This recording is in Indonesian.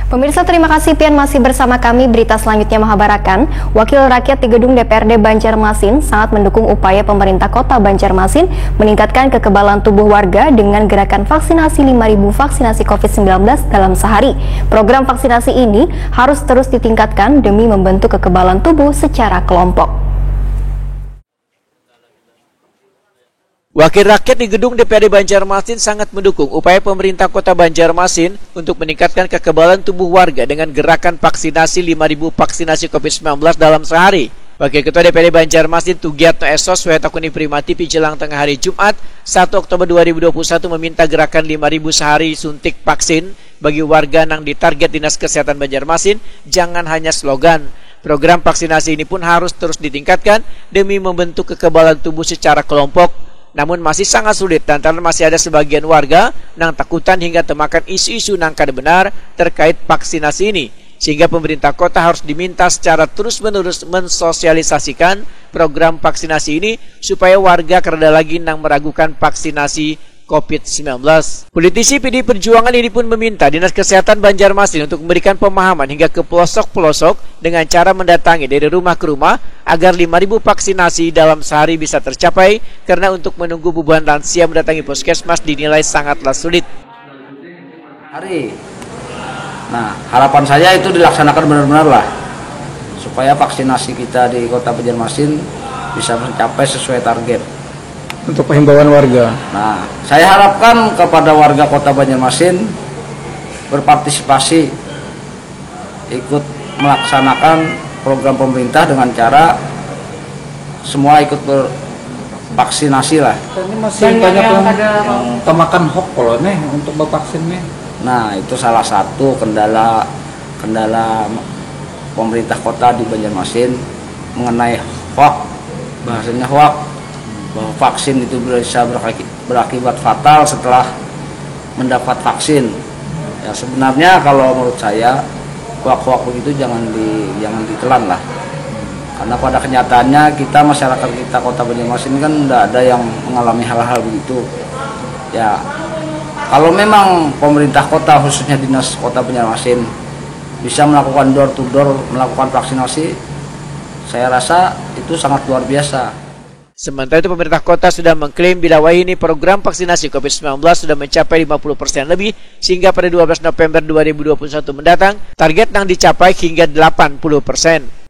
Pemirsa, terima kasih pian masih bersama kami. Berita selanjutnya mengabarkan, Wakil Rakyat di Gedung DPRD Banjarmasin sangat mendukung upaya pemerintah Kota Banjarmasin meningkatkan kekebalan tubuh warga dengan gerakan vaksinasi 5.000 vaksinasi COVID-19 dalam sehari. Program vaksinasi ini harus terus ditingkatkan demi membentuk kekebalan tubuh secara kelompok. Wakil Rakyat di Gedung DPRD Banjarmasin sangat mendukung upaya pemerintah Kota Banjarmasin untuk meningkatkan kekebalan tubuh warga dengan gerakan vaksinasi 5.000 vaksinasi COVID-19 dalam sehari. Wakil Ketua DPRD Banjarmasin Tugiatno Esos Wetakuni Primati jelang tengah hari Jumat 1 Oktober 2021 meminta gerakan 5.000 sehari suntik vaksin bagi warga yang ditarget Dinas Kesehatan Banjarmasin jangan hanya slogan. Program vaksinasi ini pun harus terus ditingkatkan demi membentuk kekebalan tubuh secara kelompok. Namun masih sangat sulit lantaran masih ada sebagian warga yang takutan hingga temakan isu-isu nang kada benar terkait vaksinasi ini. Sehingga pemerintah kota harus diminta secara terus-menerus mensosialisasikan program vaksinasi ini supaya warga kada lagi nang meragukan vaksinasi COVID-19. Politisi PD Perjuangan ini pun meminta Dinas Kesehatan Banjarmasin untuk memberikan pemahaman hingga ke pelosok-pelosok dengan cara mendatangi dari rumah ke rumah agar 5.000 vaksinasi dalam sehari bisa tercapai karena untuk menunggu beban lansia mendatangi puskesmas dinilai sangatlah sulit. Nah, harapan saya itu dilaksanakan benar-benar lah supaya vaksinasi kita di Kota Banjarmasin bisa mencapai sesuai target. Untuk penghimbauan warga. Nah, saya harapkan kepada warga Kota Banjarmasin berpartisipasi ikut melaksanakan program pemerintah dengan cara semua ikut bervaksinasi lah. Ini masih banyak yang temakan hoax kalau nih untuk bervaksin nih. Nah, itu salah satu kendala pemerintah kota di Banjarmasin mengenai hoax. Bahasanya hoax bahwa vaksin itu bisa berakibat fatal setelah mendapat vaksin. Ya sebenarnya kalau menurut saya hoax-hoax begitu jangan ditelan lah. Karena pada kenyataannya kita masyarakat kita Kota Banjarmasin kan tidak ada yang mengalami hal-hal begitu. Ya kalau memang pemerintah kota khususnya Dinas Kota Banjarmasin bisa melakukan door to door melakukan vaksinasi, saya rasa itu sangat luar biasa. Sementara itu pemerintah kota sudah mengklaim bila ini program vaksinasi COVID-19 sudah mencapai 50% lebih sehingga pada 12 November 2021 mendatang target yang dicapai hingga 80%.